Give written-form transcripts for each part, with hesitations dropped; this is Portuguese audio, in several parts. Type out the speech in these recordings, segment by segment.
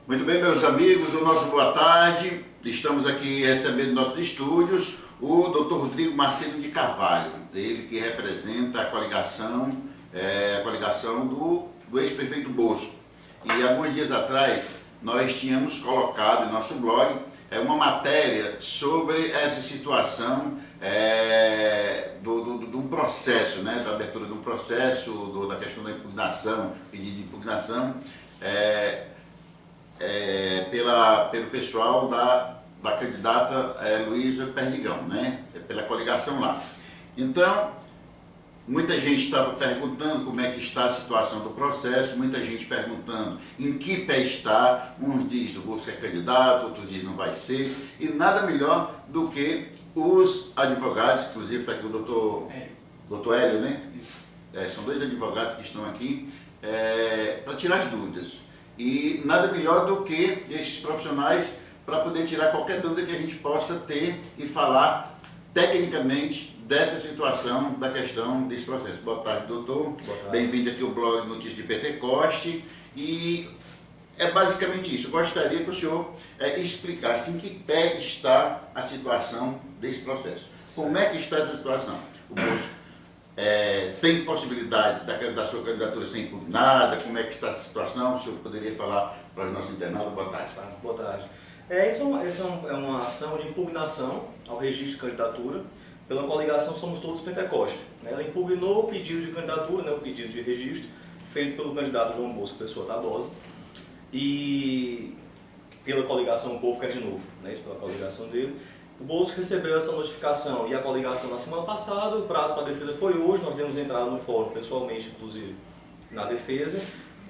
Muito bem, meus amigos, o nosso boa tarde. Estamos aqui recebendo em nossos estúdios o Dr. Rodrigo Marcelo de Carvalho, ele que representa a coligação do ex-prefeito Bosco. E alguns dias atrás nós tínhamos colocado em nosso blog uma matéria sobre essa situação de um processo, né, da abertura de um processo, da questão da impugnação, pedido de impugnação, pelo pessoal da candidata Luísa Perdigão, né, pela coligação lá. Então, muita gente estava perguntando como é que está a situação do processo, muita gente perguntando em que pé está, uns dizem o Bosco é candidato, outros dizem não vai ser, e nada melhor do que os advogados, inclusive está aqui o doutor Hélio, né? São dois advogados que estão aqui para tirar as dúvidas. E nada melhor do que esses profissionais para poder tirar qualquer dúvida que a gente possa ter e falar tecnicamente dessa situação, da questão desse processo. Boa tarde, doutor. Bem-vindo aqui ao blog Notícias de Pentecoste. E é basicamente isso. Eu gostaria que o senhor explicasse em que pé está a situação desse processo. Como é que está essa situação? O Bosco tem possibilidades da sua candidatura ser impugnada? Como é que está essa situação? O senhor poderia falar para os nossos internautas? Boa tarde. Boa tarde. Essa é uma ação de impugnação ao registro de candidatura pela coligação Somos Todos Pentecoste. Ela impugnou o pedido de candidatura, né, o pedido de registro, feito pelo candidato João Bosco Pessoa Tabosa, e pela coligação O Povo Quer de Novo, né, isso pela coligação dele. O Bosco recebeu essa notificação e a coligação na semana passada, o prazo para a defesa foi hoje, nós demos entrada no fórum pessoalmente, inclusive, na defesa.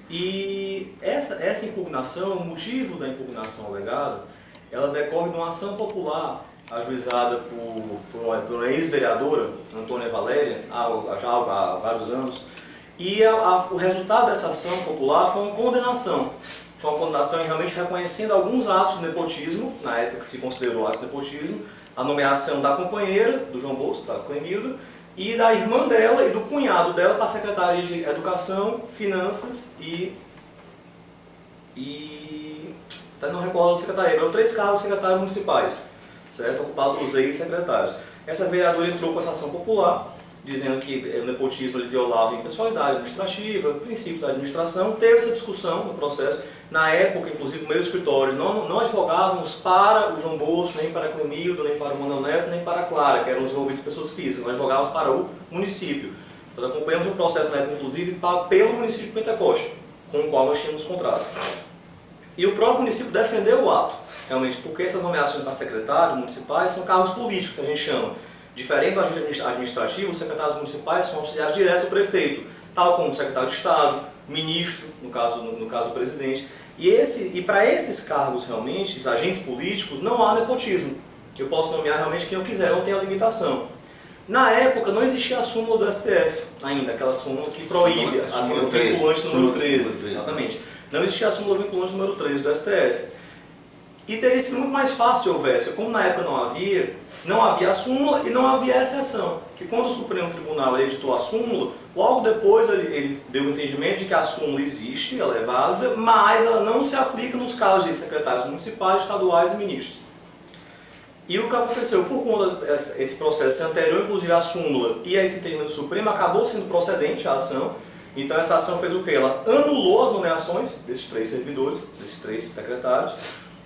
E essa impugnação, o motivo da impugnação alegada, ela decorre de uma ação popular ajuizada por uma ex-vereadora, Antônia Valéria, já há vários anos. E o resultado dessa ação popular foi uma condenação. Foi uma condenação realmente reconhecendo alguns atos de nepotismo, na época que se considerou atos de nepotismo, a nomeação da companheira do João Bosco, da Clemilda, e da irmã dela e do cunhado dela para a Secretaria de Educação, Finanças não recordo da secretaria, eram 3 cargos secretários municipais, certo? Ocupados pelos ex-secretários. Essa vereadora entrou com essa ação popular, dizendo que o nepotismo ele violava a impessoalidade administrativa, princípios da administração. Teve essa discussão no processo. Na época, inclusive, no meu escritório, não advogávamos para o João Bosco, nem para a Clemilda, nem para o Manuel Neto, nem para a Clara, que eram os envolvidos pessoas físicas. Nós advogávamos para o município. Nós acompanhamos o processo, na época, inclusive, pelo município de Pentecoste, com o qual nós tínhamos contrato. E o próprio município defendeu o ato, realmente, porque essas nomeações para secretários municipais são cargos políticos, que a gente chama. Diferente do agente administrativo, os secretários municipais são auxiliares diretos do prefeito, tal como o secretário de Estado, ministro, no caso do presidente. E para esses cargos, realmente, esses agentes políticos, não há nepotismo. Eu posso nomear realmente quem eu quiser, não tem a limitação. Na época, não existia a súmula do STF ainda, aquela súmula que proíbe a súmula vinculante número 13. Exatamente. Não existia a súmula vinculante número 13 do STF. E teria sido muito mais fácil se houvesse, como na época não havia a súmula e não havia a exceção. Que quando o Supremo Tribunal editou a súmula, logo depois ele deu o entendimento de que a súmula existe, ela é válida, mas ela não se aplica nos casos de secretários municipais, estaduais e ministros. E o que aconteceu? Por conta desse processo anterior, inclusive a súmula e esse entendimento do Supremo, acabou sendo procedente a ação. Então essa ação fez o quê? Ela anulou as nomeações desses 3 servidores, desses 3 secretários,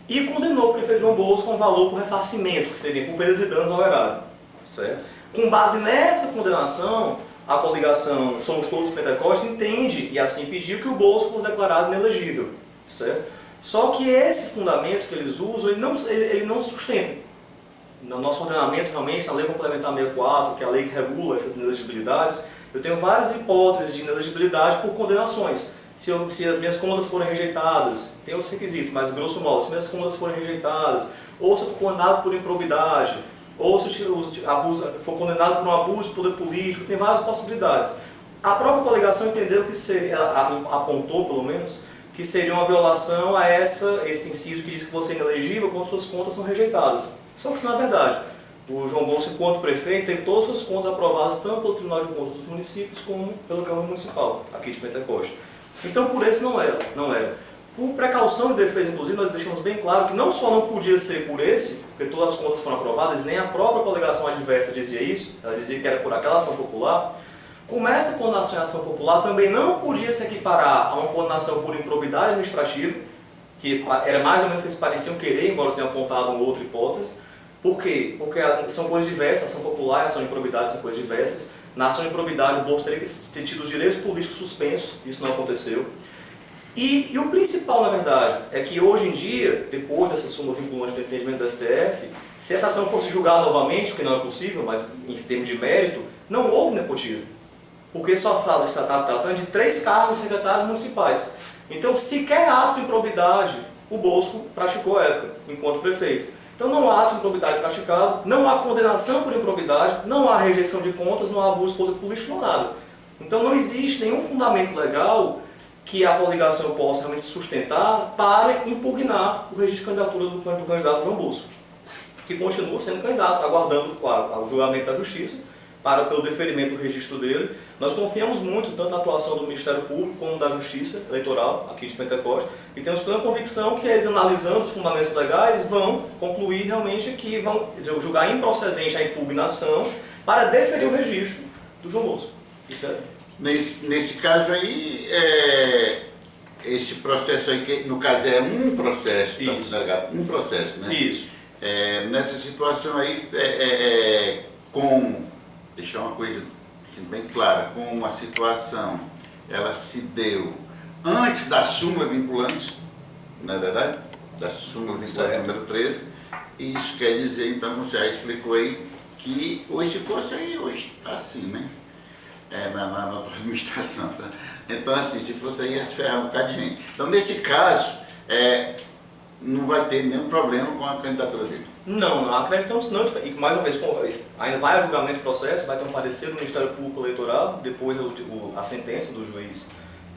e condenou o prefeito João Bosco com valor por ressarcimento, que seria por perdas e danos ao erário. Certo? Com base nessa condenação, a coligação Somos Todos Pentecoste entende, e assim pediu, que o Bosco fosse declarado inelegível. Certo? Só que esse fundamento que eles usam, ele não se sustenta. No nosso ordenamento, realmente, na Lei Complementar 64, que é a lei que regula essas inelegibilidades, eu tenho várias hipóteses de inelegibilidade por condenações. Se as minhas contas forem rejeitadas, tem outros requisitos, mas grosso modo, se minhas contas forem rejeitadas, ou se eu for condenado por improbidade, ou se eu for condenado por um abuso de poder político, tem várias possibilidades. A própria coligação entendeu que apontou pelo menos, que seria uma violação a esse inciso que diz que você é inelegível quando suas contas são rejeitadas. Só que isso não é verdade. O João Bosco, enquanto prefeito, teve todas as suas contas aprovadas tanto pelo Tribunal de Contas dos Municípios como pela Câmara Municipal, aqui de Pentecoste. Então, por isso não era. Por precaução de defesa, inclusive, nós deixamos bem claro que não só não podia ser por esse, porque todas as contas foram aprovadas, nem a própria coligação adversa dizia isso, ela dizia que era por aquela ação popular, como essa condenação em ação popular também não podia se equiparar a uma condenação por improbidade administrativa, que era mais ou menos que eles pareciam querer, embora tenham apontado uma outra hipótese. Por quê? Porque são coisas diversas, ação popular e ação de improbidade são coisas diversas. Na ação de improbidade, o Bolso teria que ter tido os direitos políticos suspensos, isso não aconteceu. E o principal, na verdade, é que hoje em dia, depois dessa súmula vinculante do entendimento do STF, se essa ação fosse julgada novamente, o que não é possível, mas em termos de mérito, não houve nepotismo. Porque só estava tratando de 3 cargos de secretários municipais. Então, sequer ato de improbidade o Bosco praticou à época, enquanto prefeito. Então, não há ato de improbidade praticado, não há condenação por improbidade, não há rejeição de contas, não há abuso de poder político, não há nada. Então, não existe nenhum fundamento legal que a coligação possa realmente sustentar para impugnar o registro de candidatura do candidato João Bosco, que continua sendo candidato, aguardando, claro, o julgamento da Justiça, pelo deferimento do registro dele. Nós confiamos muito tanto na atuação do Ministério Público como da Justiça Eleitoral, aqui de Pentecoste, e temos plena convicção que eles, analisando os fundamentos legais, vão concluir realmente que vão julgar improcedente a impugnação para deferir o registro do João Bosco. Isso é... Nesse caso aí, esse processo aí, que no caso é um processo, está sendo alegado, um processo, né? Isso. Nessa situação aí, deixar uma coisa assim, bem clara, como a situação ela se deu antes da súmula vinculante, não é verdade? Da súmula vinculante número 13, e isso quer dizer, então, você já explicou aí, que hoje se fosse aí, hoje está assim, né? Na administração, tá? Então, assim, se fosse aí, ia se ferrar um bocado de gente. Então, nesse caso, não vai ter nenhum problema com a candidatura dele. Não acreditamos não, e mais uma vez, ainda vai a julgamento do processo, vai ter um parecer do Ministério Público Eleitoral, depois a sentença do juiz,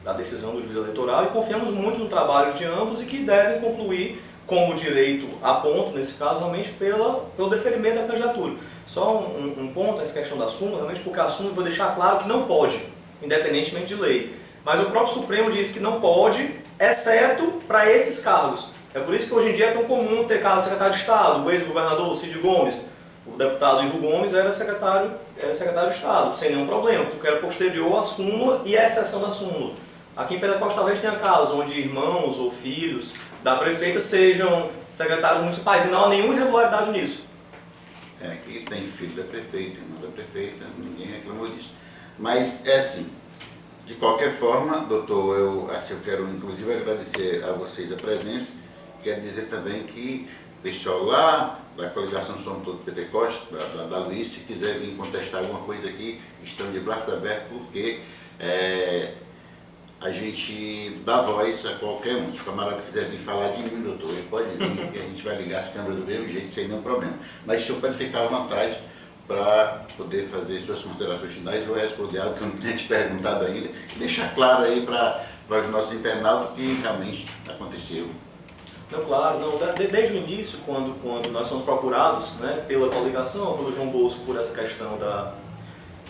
a decisão do juiz eleitoral, e confiamos muito no trabalho de ambos e que devem concluir, como o direito aponta, nesse caso, realmente pelo deferimento da candidatura. Só um ponto, essa questão da súmula, realmente porque a súmula, vou deixar claro que não pode, independentemente de lei. Mas o próprio Supremo diz que não pode, exceto para esses cargos. É por isso que hoje em dia é tão comum ter caso de secretário de Estado, o ex-governador Cid Gomes, o deputado Ivo Gomes era secretário de Estado, sem nenhum problema, porque era posterior à súmula e à exceção da súmula. Aqui em Pentecoste talvez tenha casos onde irmãos ou filhos da prefeita sejam secretários municipais, e não há nenhuma irregularidade nisso. Aqui tem filho da prefeita, irmão da prefeita, ninguém reclamou disso. Mas é assim, de qualquer forma, doutor, eu quero inclusive agradecer a vocês a presença. Quero dizer também que o pessoal lá da coligação Somos Todos Pentecoste, da Luiz, se quiser vir contestar alguma coisa aqui, estão de braços abertos, porque a gente dá voz a qualquer um. Se o camarada quiser vir falar de mim, doutor, ele pode vir, porque a gente vai ligar as câmeras do mesmo jeito, sem nenhum problema. Mas o senhor pode ficar à vontade para poder fazer suas considerações finais ou responder algo que eu não tenha te perguntado ainda, e deixar claro aí para os nossos internautas o que realmente aconteceu. Não, claro, não. Desde o início, quando nós fomos procurados, né, pela coligação, pelo João Bosco, por essa questão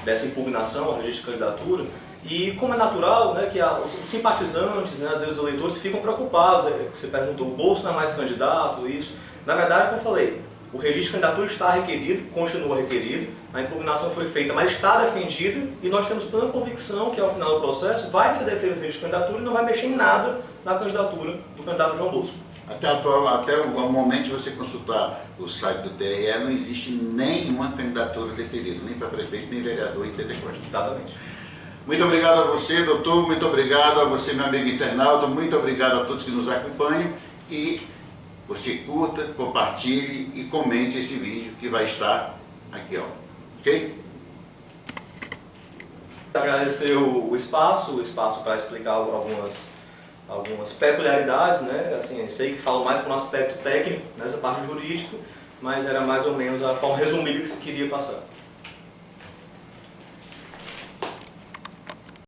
dessa impugnação ao registro de candidatura, e como é natural, né, que os simpatizantes, né, às vezes os eleitores, ficam preocupados. Você perguntou, o Bosco não é mais candidato, isso. Na verdade, como eu falei, o registro de candidatura está requerido, continua requerido, a impugnação foi feita, mas está defendida, e nós temos plena convicção que ao final do processo vai ser deferido o registro de candidatura e não vai mexer em nada na candidatura do candidato João Bosco. Até o momento, se você consultar o site do TRE, não existe nenhuma candidatura deferida, nem para prefeito, nem vereador em Pentecoste. Exatamente. Muito obrigado a você, doutor, muito obrigado a você, meu amigo internauta, muito obrigado a todos que nos acompanham, e você curta, compartilhe e comente esse vídeo que vai estar aqui, ó. Ok? Agradecer o espaço para explicar algumas peculiaridades, né? Assim, eu sei que falo mais para um aspecto técnico, nessa parte jurídica, mas era mais ou menos a forma resumida que se queria passar.